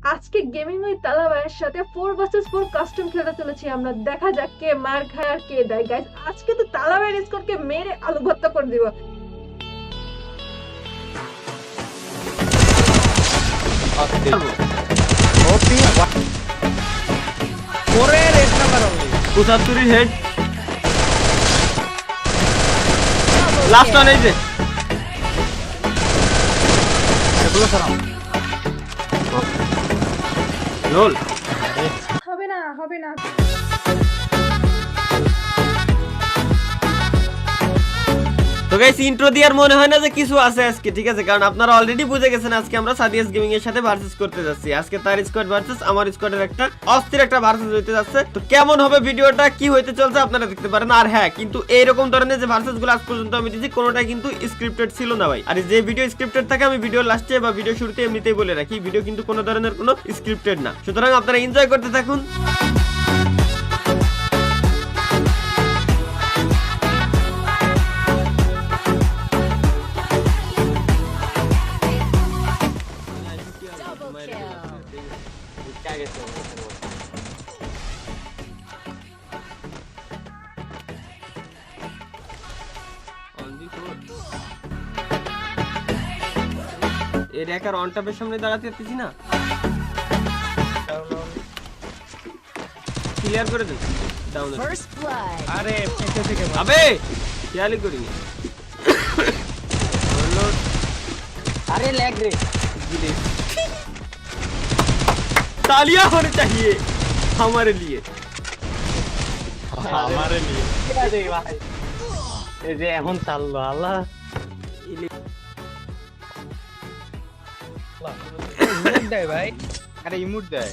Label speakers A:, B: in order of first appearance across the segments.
A: আজকে gaming with তালা ভাইয়ের সাথে 4 vs 4 কাস্টম খেলতে চলেছি আমরা। দেখা যাক কে মার খায় আর কে দেয়। গাইস আজকে তো তালা ভাইয়ের স্কোরকে মেরে আলু ভর্তা করে দিব।
B: হেড লাস্ট অন এই যে এগুলো সারাম লোল
A: হবে না হবে না।
B: তো গাইস ইন্ট্রো দিয়ার মনে হয় না যে কিছু আছে আজকে, ঠিক আছে? কারণ আপনারা অলরেডি বুঝে গেছেন আজকে আমরা সাদিয়াস গেমিং এর সাথে ভার্সেস করতে যাচ্ছি। আজকে তার স্কোয়াড ভার্সেস আমার স্কোয়াডের একটা অস্থির একটা ভার্সেস হইতে যাচ্ছে। তো কেমন হবে ভিডিওটা, কি হইতে চলছে আপনারা দেখতে পারেন। আর হ্যাঁ, কিন্তু এইরকম ধরনের যে ভার্সেস গুলো আজ পর্যন্ত আমি দিয়েছি কোনোটাই কিন্তু স্ক্রিপ্টেড ছিল না ভাই। আর যে ভিডিও স্ক্রিপ্টেড থাকে আমি ভিডিও লাস্টে বা ভিডিও শুরুতে এমনিতেই বলে রাখি, ভিডিও কিন্তু কোনো ধরনের কোনো স্ক্রিপ্টেড না। সুতরাং আপনারা এনজয় করতে থাকুন। এর একার অন টপের সামনে দাঁড়াতে পারতেছি না। ক্লিয়ার করে দেন ডাউন।
C: আরে পেছন থেকে
B: আবে খেয়ালই করি।
C: अरे लैग रे
B: तालियां होनी चाहिए हमारे लिए
C: क्या दे भाई এই যে এখন চাললো আল্লাহ ইমোট দেয় ভাই।
D: আরে ইমোট দেয়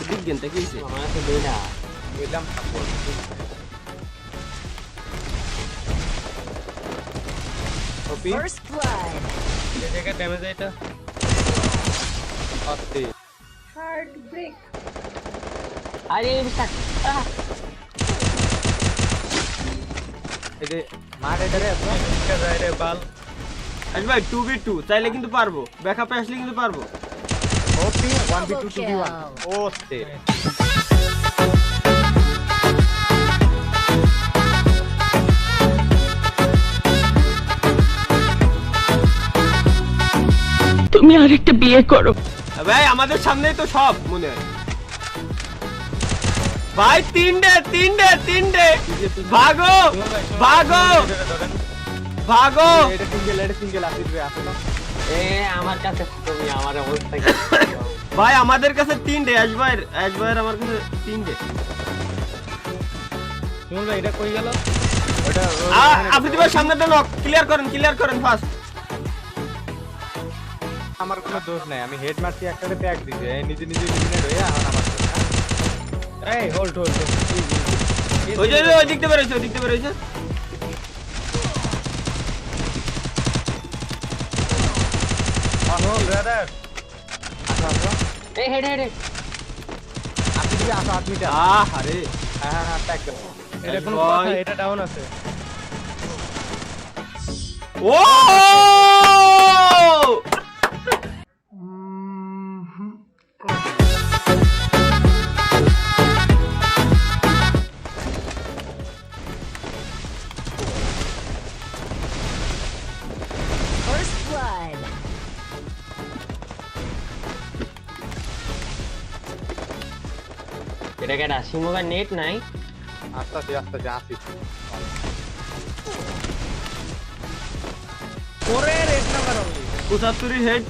B: দিক গেনটা কি হইছে?
C: আমার তো দেই না
D: বললাম সাপোর্ট ওপি
E: First blood.
C: এই জায়গা ড্যামেজ এটা
D: আস্তে
A: হার্ট ব্রেক।
C: আরে বিস্তার
D: এই যে মার এটারে
C: কে যায় রে বাল
B: আজ ভাই 2v2 চাইলে কিন্তু পারবো, ব্যাকআপে আসলে কিন্তু পারবো।
D: ওপি 1v2 2v1 ওস্তে
E: তুমি আরেকটা বিয়ে করো।
B: ভাই আমাদের সামনেই তো সব মনে হয় ভাই। তিনটে ভাগো ভাগো ভাগো।
D: এটা সিঙ্গেল আসিবে আসো না
C: এ আমার কাছে তুমি আমার অবস্থা কি
B: ভাই আমাদের কাছে 3টে আজ ভাইয়ের আমার কাছে 3টে।
C: শুনুন ভাই এটা কই গেল
D: ওটা
B: আপনি ভাই সামনেটা নক ক্লিয়ার করেন ফার্স্ট।
D: আমার কোনো দোষ নাই, আমি হেড মারছি একটাতে প্যাক দিছে নিজে এলিমিনেট হয়ে এখন আমার দোষ না।
C: এই হোল্ড
B: ওই যে ওই দিকতে বেরোইছে।
C: নো ব্রাদার
D: আসো
C: এই হেড
D: আপনি কি আসো আদমিটা
B: আরে
D: হ্যাঁ প্যাক দাও
C: এটা কোন
B: ভাই।
C: কথা এটা ডাউন আছে
B: ও
E: First blood.
C: এটা কেডা সিমোগা নেট নাই
D: আস্তে আসি
C: ওরে রেড নাম্বার অনলি
B: 75 হেড।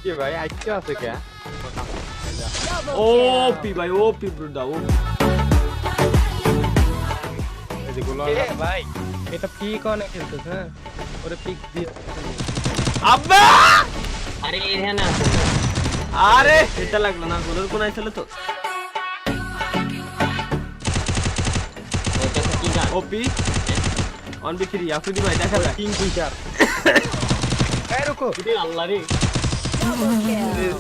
D: কি ভাই আইছে আছে কে
E: Double
B: ওপি
E: kill.
B: ভাই ওপি ব্রুদা ও
D: এই যে গুলো
C: এ ভাই এটা পিক অনেক খেলতেছ হ্যাঁ ওরে পিক দিয়ে
B: আব্বা
C: আরে এখানে না
B: আরে এটা লাগলো না, গোলের কোন আইছিল তো।
C: ওটা কি গান
B: ওপি 1v3 আফ্রিদি ভাই দেখা যায়।
D: কিং ফিশার
C: এই রুকো দিদি আল্লাহ রে
E: Double kill.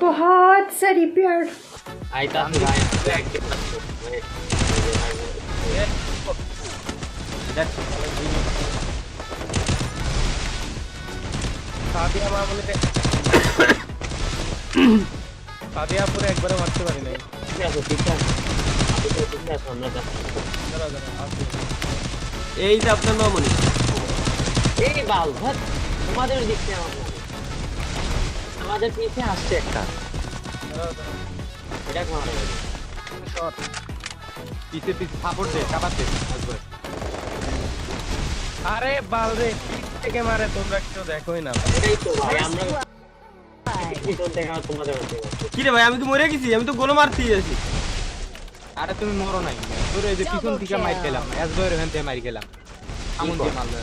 A: बहुत सारी प्यार।
C: আইতা ভাই
B: দেখ
D: সাদিয়া মামুনিকে সাদিয়া পুরো একবারে মারতে পারি নাই।
C: ঠিক আছে ঠিক আছে আপনি তো ঠিক আছে আমরা যাচ্ছি।
D: দাঁড়া দাঁড়া আসি।
B: এই যে আপনার মামনি।
C: এই বাল ভাত তোমাদের দিকে আমাদের পিছে আসছে একটা
D: দাঁড়া দাঁড়া
C: এটা মারা গেল
D: শট পিছে পিছে সাপোর্ট দে কাবার দে আসবে। আরে বাল রে পিছ থেকে মারে তোমরা কেউ দেখোই না।
C: এটাই তো ভাই আমরা পিছন থেকে তোমাদের
B: কি রে ভাই, আমি কি মরে গেছি? আমি তো গোল মারতেই আছি।
D: আরে তুমি মরো নাই তোর এই যে পিছন থেকে মার খেলাম এসবয়ের ওখান থেকে মার খেলাম আমন দিয়ে মারলো।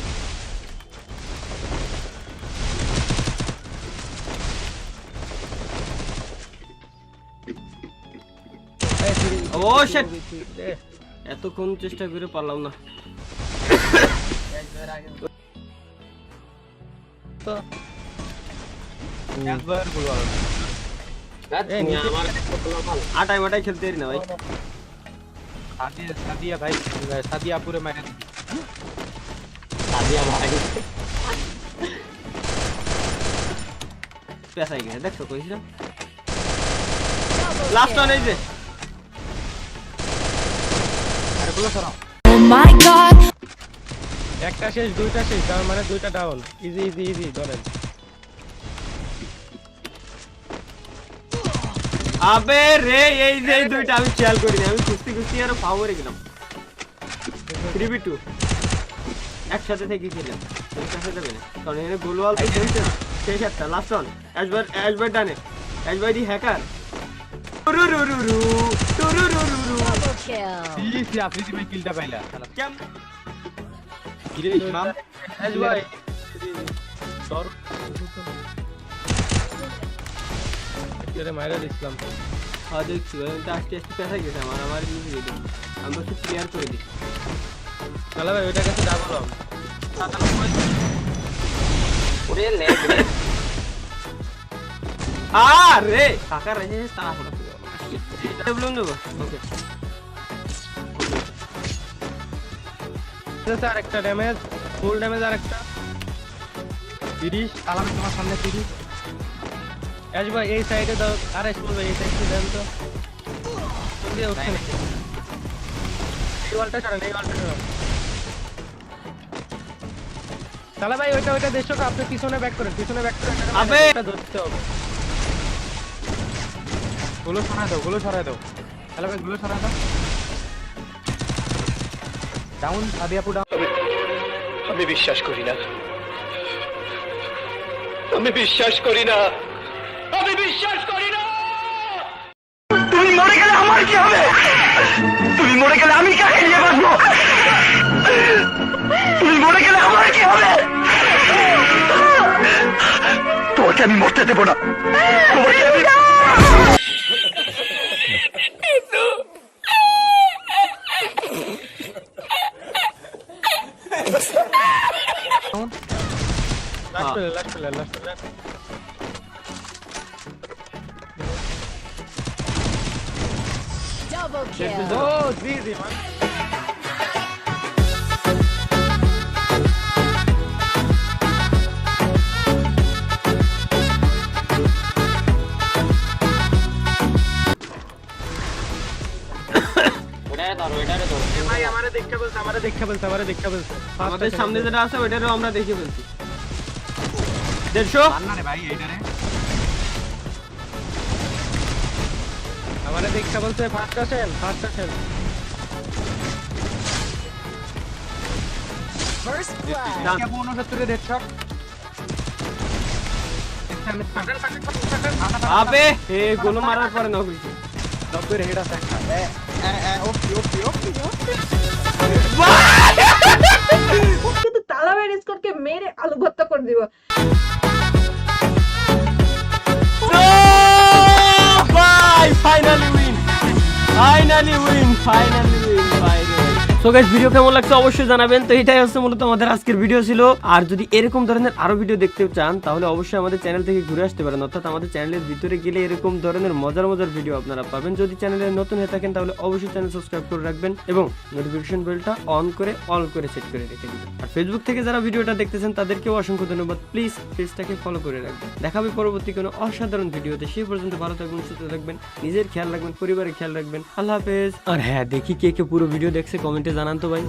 B: ও শিট, এতক্ষণ চেষ্টা করে পারলাম না।
D: এসবয়ের গুলো
C: আমার
B: আটাই মাটাই খেলতে পারি না ভাই।
D: সাদিয়া ভাই সাদিয়া পুরো মারে
C: সাদিয়া ভাই
B: পেছাই গেছে, দেখছো কইছিলাম। লাস্ট ওয়ান এই যে।
D: আরে গুলো সরাও।
E: Oh my god!
D: একটা শেষ দুইটা শেষ তার মানে দুইটা ডাউন। ইজি ইজি ইজি ধরেন।
B: আবে রে, এই যে এই দুইটা আমি খেয়াল করিনি, আমি কুস্তি কুস্তি আর পাওয়ারে গেলাম। 3v2 একসাথে থেকে খেলাম, এর কাছে যাবে না কারণ এখানে গোলওয়াল তো খেলছে না। শেষ একটা লাস্ট ওয়ান, অ্যাশবার ডানে, অ্যাশবার দি হ্যাকার। টুরুরুরুরু টুরুরুরুরু।
E: Double kill!
D: ইজি আপনি দিবে কিলটা পাইলা।
B: কেম
D: গিরে ইমাম এস ভাই তোর এরে মাইরা দিছিলাম।
B: হ্যাঁ দেখছি ভাই, আমি তো আস্তে আস্তে পেছাই গেছে আমার নিয়ে দিয়ে দিই, আমি বসে ক্লিয়ার করে দিই।
D: চলো ভাই ওইটা কাছে ডাবল অন 97
C: ওরে লেগ রে
B: আরে কাকা রে তারা হলো এটা বলুন দেবো। ওকে
D: এটা আরেকটা ড্যামেজ ফুল ড্যামেজ আরেকটা 30 আলাম তোমার সামনে 30 এস ভাই এই সাইডে দাও। আরে ফুল ভাই এই সাইডে দেন তো তুমি উঠছে না। এই ওয়ালটা ছাড়েন এই ওয়ালটা ছাড়েন। তাহলে ভাই ওইটা দেশো আপনি পিছনে ব্যাক করেন
B: আবে!
D: এটা ধরতে হবে। গুলো সরাই দাও তাহলে ভাই গুলো সরাই দাও। ডাউন সাদিয়াপু ডাউন।
F: আমি বিশ্বাস করি না, আমি বিশ্বাস করি না, আমি বিশ্বাস করি না। তুমি মরে গেলে আমার কি হবে? তুমি মরে গেলে আমি কাকে নিয়ে বাঁচবো? তুমি মরে গেলে আমার কি হবে? তোমাকে আমি মরতে দেবো না, তোমাকে আমি
D: লাস্ট প্লেয়ার
E: Double kill!
D: ও জি মান
C: ওইটারে ধরো
D: ভাই আমারে দেখতে বলছে
B: আমাদের সামনে যেটা আছে ওইটারও আমরা দেখে ফেলছি। 150
D: না রে ভাই এইটারে আমারে দেখতে বলছে ফার্স্ট আসেন
E: First blood!
B: ডান।
D: 69 এর হেডশট।
B: আবে এ গোল মারার পরে না হইছে।
D: 90 এর হেড আছে একটা।
A: কিন্তু তালাবের স্কোরকে মেরে আলু ভর্তা করে দিব।
B: ভাই finally win, so guys video কেমন লাগছে অবশ্যই জানাবেন। তো এটাই হচ্ছে মূলত আমাদের আজকের ভিডিও ছিল। আর যদি এরকম ধরনের আরো ভিডিও দেখতে চান তাহলে অবশ্যই আমাদের চ্যানেল থেকে ঘুরে আসতে পারেন, অর্থাৎ আমাদের চ্যানেলের ভিতরে গেলে এরকম ধরনের মজার মজার ভিডিও আপনারা পাবেন। যদি চ্যানেলে নতুন হয়ে থাকেন তাহলে অবশ্যই চ্যানেল সাবস্ক্রাইব করে রাখবেন এবং নোটিফিকেশন বেলটা অন করে অল করে সেট করে রেখে দিবেন। আর ফেসবুক থেকে যারা ভিডিওটা দেখতেছেন তাদেরকেও অসংখ্য ধন্যবাদ। প্লিজ পেজটাকে ফলো করে রাখবেন। দেখা হবে পরবর্তী কোনো অসাধারণ ভিডিওতে। সেই পর্যন্ত ভালো থাকবেন, সুস্থ থাকবেন, নিজের খেয়াল রাখবেন, পরিবারের খেয়াল রাখবেন। আল্লাহ হাফেজ। আর হ্যাঁ, দেখি কে কে পুরো ভিডিও দেখছে কমেন্টে জানান তো ভাই।